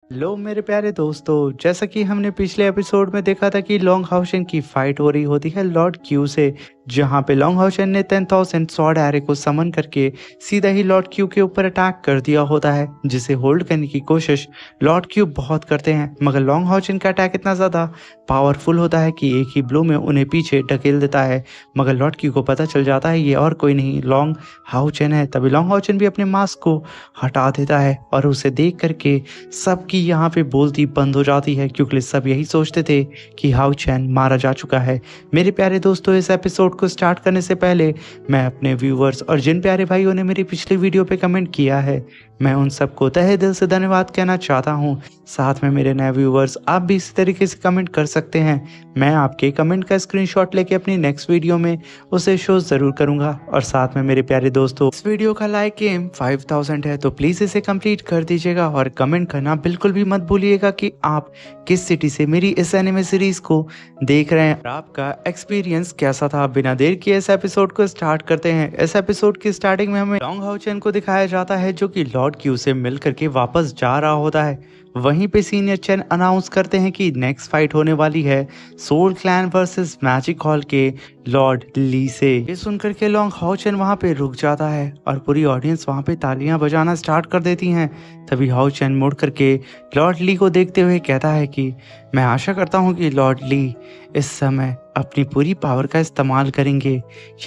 लो मेरे प्यारे दोस्तों, जैसा कि हमने पिछले एपिसोड में देखा था कि लॉन्ग हाउसेन की फाइट हो रही होती है लॉर्ड क्यू से, जहां पे लॉन्ग हाउसेन ने 10,000 सॉर्ड एरे को समन करके सीधा ही लॉर्ड क्यू के ऊपर अटैक कर दिया होता है, जिसे होल्ड करने की कोशिश लॉर्ड क्यू बहुत करते हैं। मगर लॉन्ग हाउसेन का अटैक इतना ज़्यादा पावरफुल होता है कि एक ही ब्लो में उन्हें पीछे ढकेल देता है। मगर लॉर्ड क्यू को पता चल जाता है ये और कोई नहीं लॉन्ग हाउसेन है। तभी लॉन्ग हाउसेन भी अपने मास्क को हटा देता है और उसे देख करके सबकी यहाँ पे बोलती बंद हो जाती है, क्योंकि सब यही सोचते थे कि हाउ चैन मारा जा चुका है। मेरे प्यारे दोस्तों, इस एपिसोड को स्टार्ट करने से पहले मैं अपने व्यूवर्स और जिन प्यारे भाइयों ने मेरी पिछली वीडियो पे कमेंट किया है, मैं उन सबको तहे दिल से धन्यवाद कहना चाहता हूँ। साथ में मेरे नए व्यूवर्स, आप भी इसी तरीके से कमेंट कर सकते हैं। मैं आपके कमेंट का स्क्रीनशॉट लेके अपनी नेक्स्ट वीडियो में उसे शो ज़रूर करूँगा। और साथ में मेरे प्यारे दोस्तों, इस वीडियो का लाइक एम 5000 है, तो प्लीज़ इसे कंप्लीट कर दीजिएगा और कमेंट करना बिल्कुल भी मत भूलिएगा कि आप किस सिटी से मेरी इस एनिमे सीरीज को देख रहे हैं और आपका एक्सपीरियंस कैसा था। बिना देर किए इस एपिसोड को स्टार्ट करते हैं। इस एपिसोड की स्टार्टिंग में हमें लॉन्ग हाउसेन को दिखाया जाता है, जो कि लॉर्ड क्यू से मिल करके वापस जा रहा होता है। वहीं पे सीनियर चैन अनाउंस करते हैं कि नेक्स्ट फाइट होने वाली है soul clan versus magic hall के लॉर्ड ली से। ये सुनकर के लॉन्ग हाउसेन वहां पे रुक जाता है और पूरी ऑडियंस वहां पे तालियां बजाना स्टार्ट कर देती हैं। तभी हाउसेन मुड़ करके लॉर्ड ली को देखते हुए कहता है कि मैं आशा करता हूं कि लॉर्ड ली इस समय अपनी पूरी पावर का इस्तेमाल करेंगे।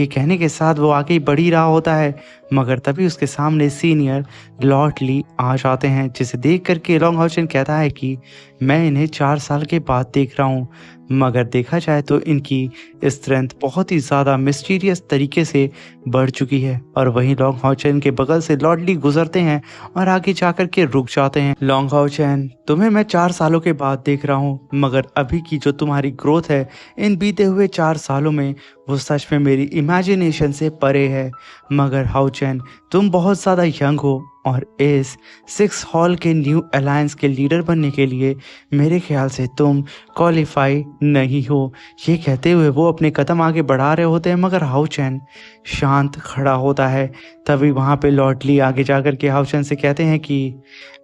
ये कहने के साथ वो आगे बढ़ ही रहा होता है, मगर तभी उसके सामने सीनियर लॉर्ड ली आ जाते हैं, जिसे देख करके लॉन्ग हाउसेन कहता है कि मैं इन्हें 4 साल के बाद देख रहा हूँ, मगर देखा जाए तो इनकी स्ट्रेंथ बहुत ही ज़्यादा मिस्टीरियस तरीके से बढ़ चुकी है। और वहीं लॉन्ग हाउसेन के बगल से लॉर्ड ली गुजरते हैं और आगे जाकर के रुक जाते हैं। लॉन्ग हाउसेन, तुम्हें मैं 4 सालों के बाद देख रहा हूँ, मगर अभी की जो तुम्हारी ग्रोथ है इन बीते हुए 4 सालों में, वो सच में मेरी इमेजिनेशन से परे है। मगर हाउसेन, तुम बहुत ज़्यादा यंग हो और इस 6 हॉल के न्यू अलायंस के लीडर बनने के लिए मेरे ख्याल से तुम क्वालिफाई नहीं हो। ये कहते हुए वो अपने कदम आगे बढ़ा रहे होते हैं, मगर हाउसेन शांत खड़ा होता है। तभी वहाँ पे लॉर्ड ली आगे जाकर के हाउसेन से कहते हैं कि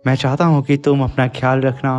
मैं चाहता हूँ कि तुम अपना ख्याल रखना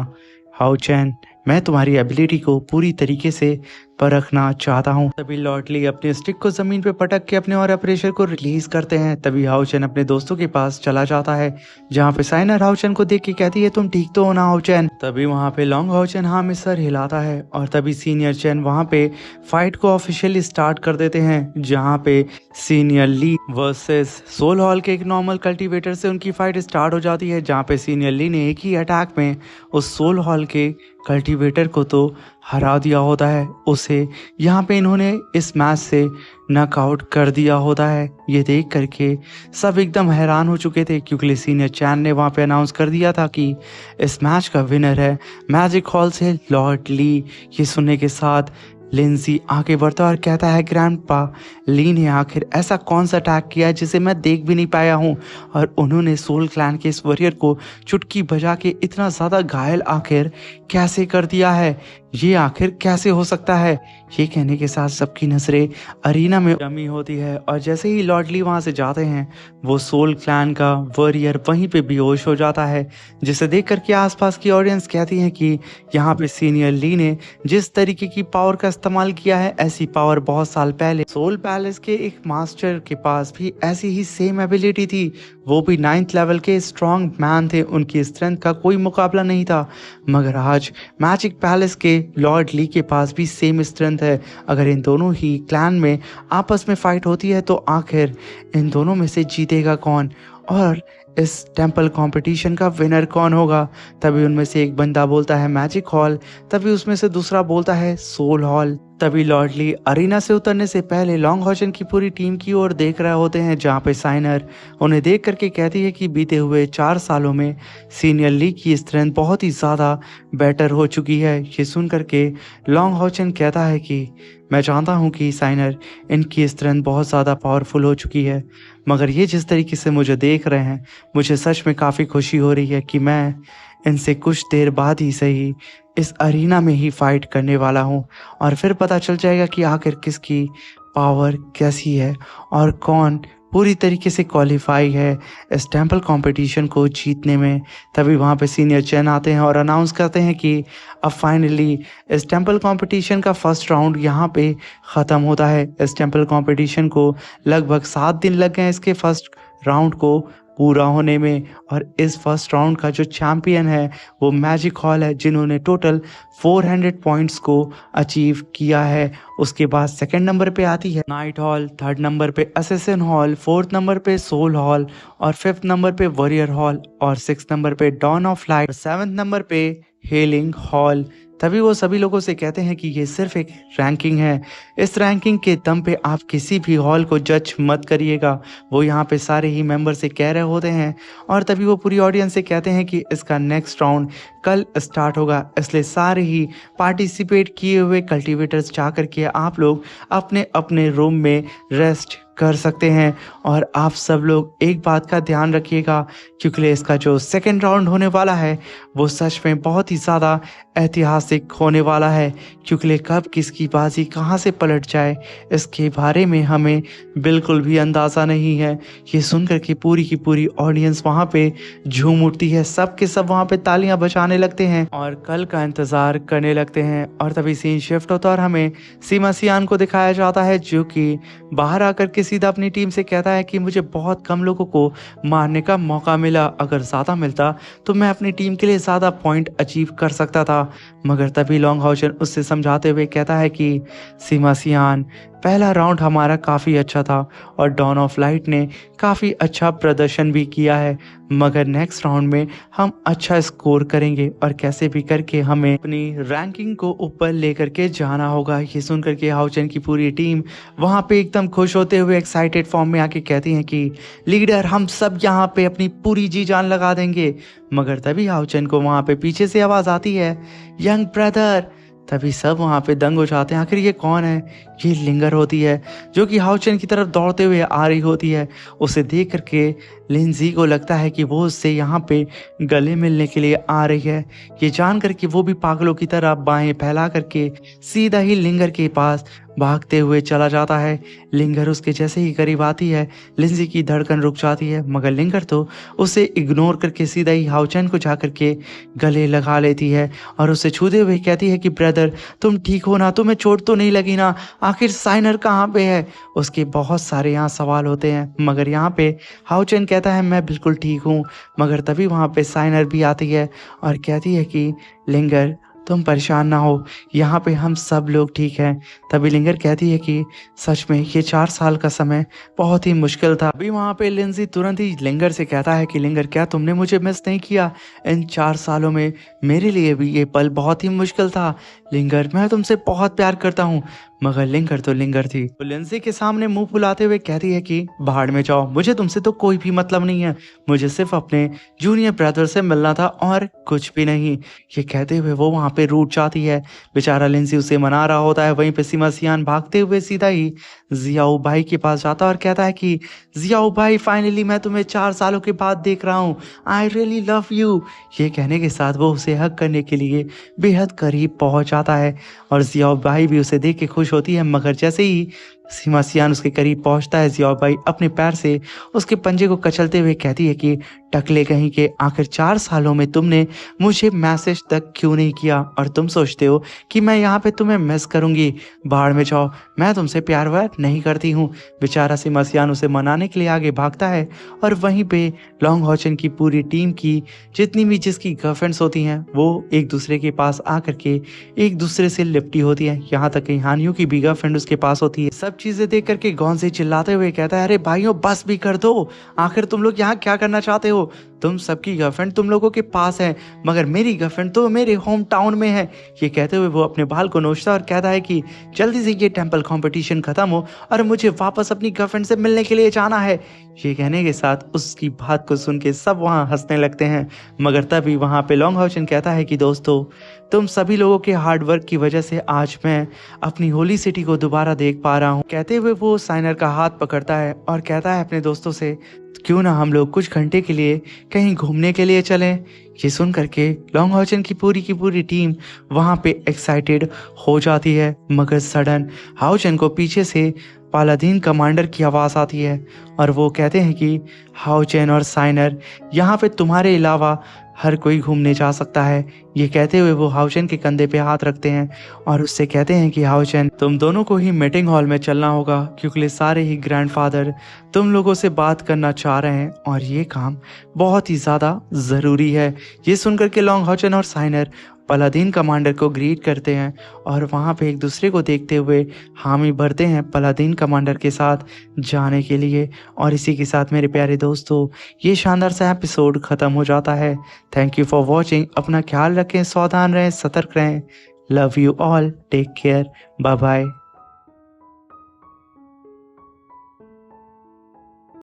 हाउसेन, मैं तुम्हारी एबिलिटी को पूरी तरीके से परखना चाहता हूँ। तभी लॉर्ड ली अपने स्टिक को जमीन पे पटक के अपने और प्रेशर को रिलीज करते हैं। तभी हाउसेन अपने दोस्तों के पास चला जाता है, जहाँ पे साइनर हाउसेन को देख के कहती है तुम ठीक तो हो ना हाउसेन। तभी वहाँ पे लॉन्ग हाउसेन हाँ में सर हिलाता है और तभी सीनियर चैन वहाँ पे फाइट को ऑफिशियली स्टार्ट कर देते हैं, जहाँ पे सीनियर ली वर्सेस सोल हॉल के एक नॉर्मल कल्टीवेटर से उनकी फाइट स्टार्ट हो जाती है, जहाँ पे सीनियर ली ने एक ही अटैक में उस सोल हॉल के कल्टीवेटर को तो हरा दिया होता है। उसे यहाँ पे इन्होंने इस मैच से नॉकआउट कर दिया होता है। ये देख करके सब एकदम हैरान हो चुके थे, क्योंकि सीनियर चैन ने वहाँ पे अनाउंस कर दिया था कि इस मैच का विनर है मैजिक हॉल से लॉर्ड ली। ये सुनने के साथ लिंजी आगे बढ़ता और कहता है ग्रैंडपा, ली ने आखिर ऐसा कौन सा अटैक किया जिसे मैं देख भी नहीं पाया हूँ, और उन्होंने सोल क्लैन के इस वॉरियर को चुटकी बजा के इतना ज़्यादा घायल आखिर कैसे कर दिया है, ये आखिर कैसे हो सकता है। ये कहने के साथ सबकी नजरें अरीना में जमी होती है और जैसे ही लॉर्ड ली वहाँ से जाते हैं, वो सोल क्लैन का वॉरियर वहीं पे बेहोश हो जाता है, जिसे देख करके आसपास की ऑडियंस कहती है कि यहाँ पे सीनियर ली ने जिस तरीके की पावर का इस्तेमाल किया है, ऐसी पावर बहुत साल पहले सोल पैलेस के एक मास्टर के पास भी ऐसी ही सेम एबिलिटी थी। वो भी 9th लेवल के स्ट्रॉन्ग मैन थे, उनकी स्ट्रेंथ का कोई मुकाबला नहीं था। मगर आज मैजिक पैलेस के लॉर्ड ली के पास भी सेम स्ट्रेंथ है। अगर इन दोनों ही क्लैन में आपस में फाइट होती है, तो आखिर इन दोनों में से जीतेगा कौन और इस टेम्पल कंपटीशन का विनर कौन होगा। तभी उनमें से एक बंदा बोलता है मैजिक हॉल, तभी उसमें से दूसरा बोलता है सोल हॉल। तभी लॉर्ड ली अरीना से उतरने से पहले लॉन्ग हाउसेन की पूरी टीम की ओर देख रहे होते हैं, जहाँ पे साइनर उन्हें देख करके कहती है कि बीते हुए 4 सालों में सीनियर ली की स्ट्रेंथ बहुत ही ज़्यादा बेटर हो चुकी है। ये सुन करके लॉन्ग हाउसेन कहता है कि मैं जानता हूँ कि साइनर, इनकी स्ट्रेंथ बहुत ज़्यादा पावरफुल हो चुकी है, मगर ये जिस तरीके से मुझे देख रहे हैं, मुझे सच में काफ़ी खुशी हो रही है कि मैं इनसे कुछ देर बाद ही सही इस अरीना में ही फाइट करने वाला हूँ, और फिर पता चल जाएगा कि आखिर किसकी पावर कैसी है और कौन पूरी तरीके से क्वालिफाई है इस टेम्पल कंपटीशन को जीतने में। तभी वहाँ पे सीनियर चेन आते हैं और अनाउंस करते हैं कि अब फाइनली इस टेम्पल कंपटीशन का फर्स्ट राउंड यहाँ पे ख़त्म होता है। इस टेम्पल कंपटीशन को लगभग 7 दिन लग गए इसके फर्स्ट राउंड को पूरा होने में। और इस फर्स्ट राउंड का जो चैम्पियन है वो मैजिक हॉल है, जिन्होंने टोटल 400 पॉइंट्स को अचीव किया है। उसके बाद सेकंड नंबर पे आती है नाइट हॉल, थर्ड नंबर पे असैसिन हॉल, फोर्थ नंबर पे सोल हॉल और फिफ्थ नंबर पे वॉरियर हॉल और सिक्स नंबर पे dawn of light, seventh number पे हेलिंग हॉल। तभी वो सभी लोगों से कहते हैं कि ये सिर्फ एक रैंकिंग है, इस रैंकिंग के दम पे आप किसी भी हॉल को जज मत करिएगा। वो यहाँ पे सारे ही मेंबर से कह रहे होते हैं और तभी वो पूरी ऑडियंस से कहते हैं कि इसका नेक्स्ट राउंड कल स्टार्ट होगा, इसलिए सारे ही पार्टिसिपेट किए हुए कल्टिवेटर्स जा करके आप लोग अपने अपने रूम में रेस्ट कर सकते हैं। और आप सब लोग एक बात का ध्यान रखिएगा, क्योंकि इसका जो सेकंड राउंड होने वाला है वो सच में बहुत ही ज़्यादा ऐतिहासिक होने वाला है, क्योंकि कब किसकी बाजी कहाँ से पलट जाए इसके बारे में हमें बिल्कुल भी अंदाज़ा नहीं है। ये सुनकर के पूरी की पूरी ऑडियंस वहाँ पे झूम उठती है, सब के सब वहाँ पे तालियां बजाने लगते हैं और कल का इंतज़ार करने लगते हैं। और तभी सीन शिफ्ट होता है और हमें सीमा सियान को दिखाया जाता है, जो कि बाहर आकर के सीधा अपनी टीम से कहता है कि मुझे बहुत कम लोगों को मारने का मौका मिला, अगर ज़्यादा मिलता तो मैं अपनी टीम के लिए ज़्यादा पॉइंट अचीव कर सकता था। मगर तभी लॉन्ग हाउसन उससे समझाते हुए कहता है कि सीमा सियान, पहला राउंड हमारा काफ़ी अच्छा था और डॉन ऑफ लाइट ने काफ़ी अच्छा प्रदर्शन भी किया है, मगर नेक्स्ट राउंड में हम अच्छा स्कोर करेंगे और कैसे भी करके हमें अपनी रैंकिंग को ऊपर लेकर के जाना होगा। ये सुनकर के हाउचन की पूरी टीम वहाँ पे एकदम खुश होते हुए एक्साइटेड फॉर्म में आके कहती हैं कि लीडर, हम सब यहाँ पे अपनी पूरी जी जान लगा देंगे। मगर तभी हाउचन को वहाँ पे पीछे से आवाज़ आती है, यंग ब्रदर। तभी सब वहाँ पे दंग हो जाते हैं, आखिर ये कौन है? ये लिंगर होती है, जो कि हाउचन की तरफ दौड़ते हुए आ रही होती है। उसे देख करके लिंजी को लगता है कि वो उससे यहाँ पे गले मिलने के लिए आ रही है। ये जान करके वो भी पागलों की तरह बाहें फैला करके सीधा ही लिंगर के पास भागते हुए चला जाता है। लिंगर उसके जैसे ही करीब आती है, लिंजी की धड़कन रुक जाती है, मगर लिंगर तो उसे इग्नोर करके सीधा ही हाउचन को जा करके गले लगा लेती है और उसे छूते हुए कहती है कि ब्रदर, तुम ठीक हो ना? तुम्हें चोट तो नहीं लगी ना? आखिर साइनर कहाँ पे है? उसके बहुत सारे यहाँ सवाल होते हैं, मगर यहाँ पे हाउचन कहता है मैं बिल्कुल ठीक हूँ। मगर तभी वहाँ पे साइनर भी आती है और कहती है कि लिंगर, तुम परेशान ना हो, यहाँ पे हम सब लोग ठीक हैं। तभी लिंगर कहती है कि सच में ये 4 साल का समय बहुत ही मुश्किल था। अभी वहाँ पे लिंजी तुरंत ही लिंगर से कहता है कि लिंगर, क्या तुमने मुझे मिस नहीं किया? इन 4 सालों में मेरे लिए भी ये पल बहुत ही मुश्किल था। लिंगर, मैं तुमसे बहुत प्यार करता हूँ। मगर लिंगर तो लिंगर थी। तो लिंजी के सामने मुंह फुलाते हुए कहती है कि बाहर में जाओ, मुझे तुमसे तो कोई भी मतलब नहीं है, मुझे सिर्फ अपने जूनियर ब्रदर से मिलना था और कुछ भी नहीं। ये कहते हुए वो वहाँ पे रूठ जाती है। बेचारा लिंजी उसे मना रहा होता है। वहीं पे सीमा सियान भागते हुए सीधा ही जियाओ भाई के पास जाता है और कहता है कि जियाओ भाई, फाइनली मैं तुम्हें 4 सालों के बाद देख रहा हूँ, आई रियली लव यू। ये कहने के साथ वो उसे हक करने के लिए बेहद करीब पहुंच जाता है और जियाओ भाई भी उसे देख के खुश होती है। मगर जैसे ही सीमा सियान उसके करीब पहुंचता है, जियाओ भाई अपने पैर से उसके पंजे को कचलते हुए कहती है कि टकले कहीं के, आखिर 4 सालों में तुमने मुझे मैसेज तक क्यों नहीं किया और तुम सोचते हो कि मैं यहाँ पे तुम्हें मिस करूंगी? बाहर में जाओ, मैं तुमसे प्यार व्यार नहीं करती हूँ। बेचारा सीमा सियान उसे मनाने के लिए आगे भागता है और वहीं पे लॉन्ग हॉचन की पूरी टीम की जितनी भी जिसकी गर्लफ्रेंड्स होती हैं वो एक दूसरे के पास आकर के एक दूसरे से लिपटी होती है। यहाँ तक कि हानियों की भी गर्लफ्रेंड उसके पास होती है। सब चीजें देख करके गौनसे चिल्लाते हुए कहता है, अरे भाइयों बस भी कर दो, आखिर तुम लोग यहाँ क्या करना चाहते हो? तुम सबकी गर्लफ्रेंड तुम लोगों के पास है, मगर मेरी गर्लफ्रेंड तो मेरे होम टाउन में है। ये कहते हुए वो अपने बाल को नोचता और कहता है कि जल्दी से ये टेंपल कंपटीशन खत्म हो और मुझे वापस अपनी गर्लफ्रेंड से मिलने के लिए जाना है। ये कहने के साथ उसकी बात को सुन के सब वहाँ हंसने लगते हैं। मगर तभी वहाँ पे लॉन्ग हाउसन कहता है कि दोस्तों, तुम सभी लोगों के हार्ड वर्क की वजह से आज मैं अपनी होली सिटी को दोबारा देख पा रहा हूँ। कहते हुए वो साइनर का हाथ पकड़ता है और कहता है अपने दोस्तों से, क्यों ना हम लोग कुछ घंटे के लिए कहीं घूमने के लिए चलें। ये सुन करके लॉन्ग हाउसन की पूरी टीम वहाँ पे एक्साइटेड हो जाती है। मगर सडन हाउसन को पीछे से पालादीन कमांडर की आवाज़ आती है और वो कहते हैं कि हाओ चेन और साइनर, यहाँ पे तुम्हारे अलावा हर कोई घूमने जा सकता है। ये कहते हुए वो हाओचेन के कंधे पे हाथ रखते हैं और उससे कहते हैं कि हाओचेन, तुम दोनों को ही मीटिंग हॉल में चलना होगा क्योंकि सारे ही ग्रैंडफादर तुम लोगों से बात करना चाह रहे हैं और ये काम बहुत ही ज़्यादा ज़रूरी है। ये सुनकर के लॉन्ग हाओचेन और साइनर पलादीन कमांडर को ग्रीट करते हैं और वहाँ पे एक दूसरे को देखते हुए हामी भरते हैं पलादीन कमांडर के साथ जाने के लिए। और इसी के साथ मेरे प्यारे दोस्तों, ये शानदार सा एपिसोड ख़त्म हो जाता है। Thank you for watching. अपना ख्याल रखें, सावधान रहें, सतर्क रहें। Love you all, take care, bye bye.